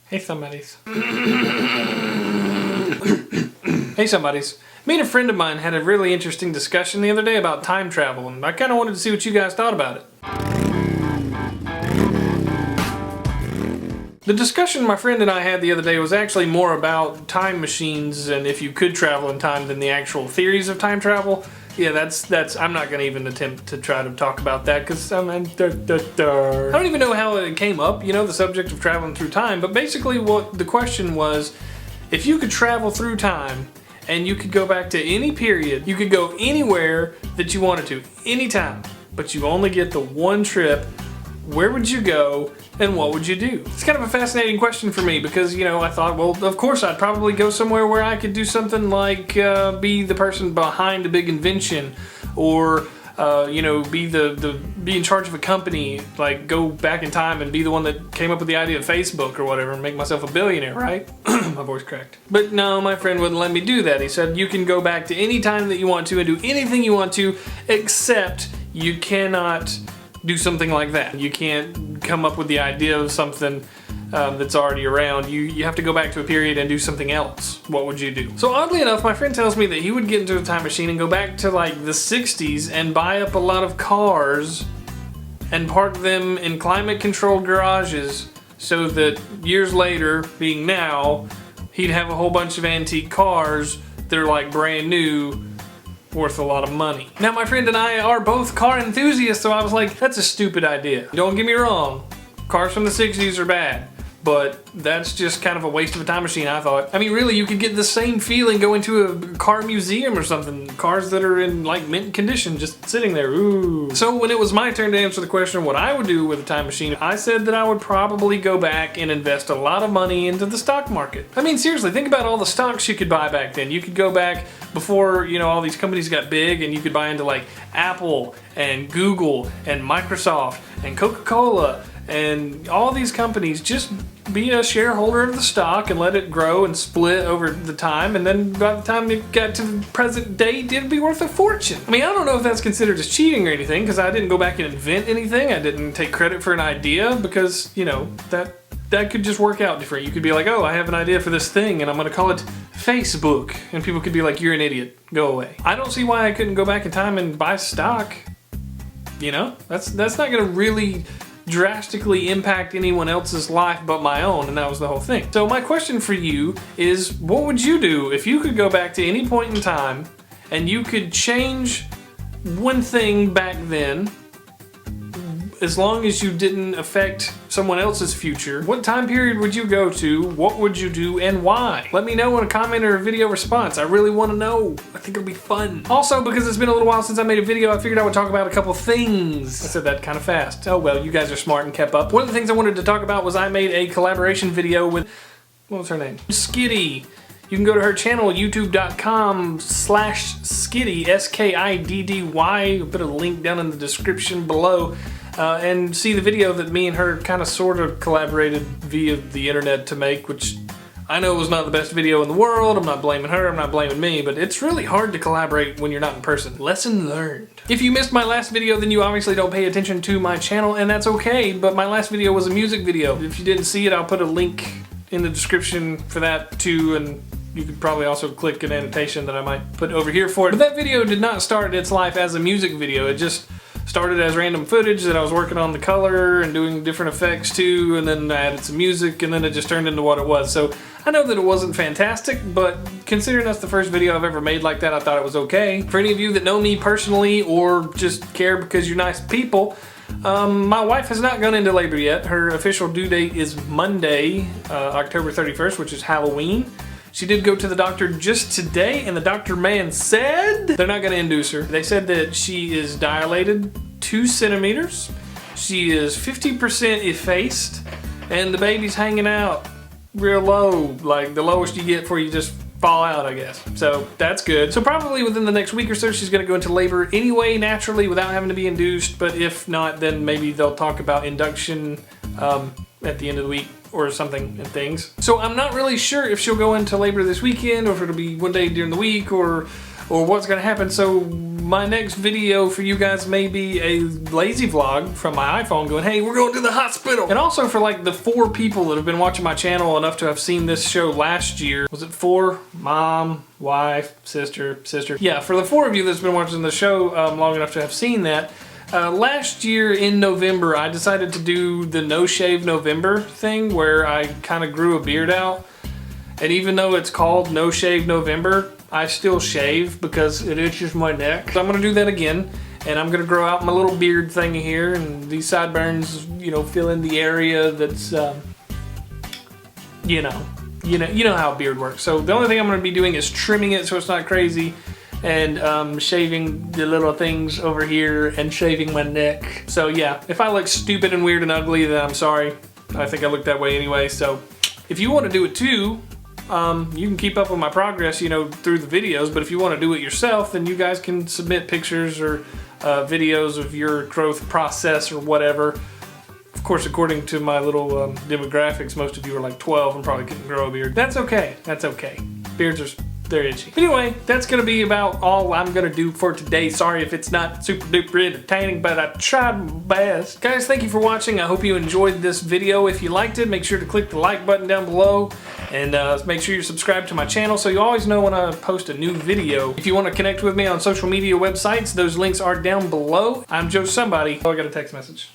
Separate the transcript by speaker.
Speaker 1: Hey somebodies. Hey somebodies. Me and a friend of mine had a really interesting discussion the other day about time travel, and I kind of wanted to see what you guys thought about it. The discussion my friend and I had the other day was actually more about time machines and if you could travel in time than the actual theories of time travel. Yeah, that's. I'm not going to even attempt to try to talk about that because I don't even know how it came up, you know, the subject of traveling through time. But basically what the question was, if you could travel through time and you could go back to any period, you could go anywhere that you wanted to, anytime, but you only get the one trip, where would you go and what would you do? It's kind of a fascinating question for me because, you know, I thought, well, of course I'd probably go somewhere where I could do something like be the person behind a big invention or, you know, be in charge of a company, like go back in time and be the one that came up with the idea of Facebook or whatever and make myself a billionaire, right? My voice cracked. But no, my friend wouldn't let me do that. He said you can go back to any time that you want to and do anything you want to, except you cannot do something like that. You can't come up with the idea of something that's already around. You have to go back to a period and do something else. What would you do? So oddly enough, my friend tells me that he would get into a time machine and go back to like the 60s and buy up a lot of cars and park them in climate controlled garages so that years later, being now, he'd have a whole bunch of antique cars that are like brand new, worth a lot of money. Now my friend and I are both car enthusiasts, so I was like, that's a stupid idea. Don't get me wrong, cars from the 60s are bad, but that's just kind of a waste of a time machine, I thought. I mean, really, you could get the same feeling going to a car museum or something. Cars that are in like mint condition, just sitting there, ooh. So when it was my turn to answer the question what I would do with a time machine, I said that I would probably go back and invest a lot of money into the stock market. I mean, seriously, think about all the stocks you could buy back then. You could go back before, you know, all these companies got big and you could buy into like Apple and Google and Microsoft and Coca-Cola and all these companies. Just be a shareholder of the stock and let it grow and split over the time, and then by the time it got to the present date, it'd be worth a fortune. I mean, I don't know if that's considered as cheating or anything because I didn't go back and invent anything. I didn't take credit for an idea because, you know, that could just work out different. You could be like, oh, I have an idea for this thing and I'm gonna call it Facebook, and people could be like, you're an idiot, go away. I don't see why I couldn't go back in time and buy stock. You know, that's not gonna really drastically impact anyone else's life but my own, and that was the whole thing. So my question for you is, what would you do if you could go back to any point in time and you could change one thing back then as long as you didn't affect someone else's future? What time period would you go to? What would you do and why? Let me know in a comment or a video response. I really want to know. I think it'll be fun. Also, because it's been a little while since I made a video, I figured I would talk about a couple things. I said that kind of fast. Oh well, you guys are smart and kept up. One of the things I wanted to talk about was I made a collaboration video with, what was her name? Skitty. You can go to her channel, youtube.com/Skitty, S-K-I-D-D-Y. I'll put a link down in the description below. And see the video that me and her kind of sort of collaborated via the internet to make, which I know was not the best video in the world. I'm not blaming her, I'm not blaming me, but it's really hard to collaborate when you're not in person. Lesson learned. If you missed my last video, then you obviously don't pay attention to my channel, and that's okay, but my last video was a music video. If you didn't see it, I'll put a link in the description for that too, and you could probably also click an annotation that I might put over here for it. But that video did not start its life as a music video. It just started as random footage that I was working on the color and doing different effects to, and then I added some music, and then it just turned into what it was. So I know that it wasn't fantastic, but considering that's the first video I've ever made like that, I thought it was okay. For any of you that know me personally or just care because you're nice people, my wife has not gone into labor yet. Her official due date is Monday, October 31st, which is Halloween. She did go to the doctor just today, and the doctor man said they're not going to induce her. They said that she is dilated 2 centimeters, she is 50% effaced, and the baby's hanging out real low, like the lowest you get before you just fall out, I guess. So that's good. So probably within the next week or so, she's going to go into labor anyway, naturally, without having to be induced. But if not, then maybe they'll talk about induction at the end of the week or something and things. So I'm not really sure if she'll go into labor this weekend or if it'll be one day during the week or what's going to happen. So my next video for you guys may be a lazy vlog from my iPhone going, hey, we're going to the hospital. And also for like the 4 people that have been watching my channel enough to have seen this show last year. Was it 4? Mom, wife, sister. Yeah, for the 4 of you that's been watching the show long enough to have seen that, last year in November, I decided to do the No Shave November thing where I kind of grew a beard out. And even though it's called No Shave November, I still shave because it itches my neck. So I'm gonna do that again, and I'm gonna grow out my little beard thingy here, and these sideburns, you know, fill in the area that's, you know how a beard works. So the only thing I'm gonna be doing is trimming it so it's not crazy, and shaving the little things over here and shaving my neck. So yeah, if I look stupid and weird and ugly, then I'm sorry. I think I look that way anyway. So if you want to do it too, you can keep up with my progress, you know, through the videos, but if you want to do it yourself, then you guys can submit pictures or videos of your growth process or whatever. Of course, according to my little demographics, most of you are like 12 and probably couldn't grow a beard. That's okay. That's okay. Beards are, they're itchy. Anyway, that's going to be about all I'm going to do for today. Sorry if it's not super duper entertaining, but I tried my best. Guys, thank you for watching. I hope you enjoyed this video. If you liked it, make sure to click the like button down below. And make sure you're subscribed to my channel so you always know when I post a new video. If you want to connect with me on social media websites, those links are down below. I'm Joe Somebody. Oh, I got a text message.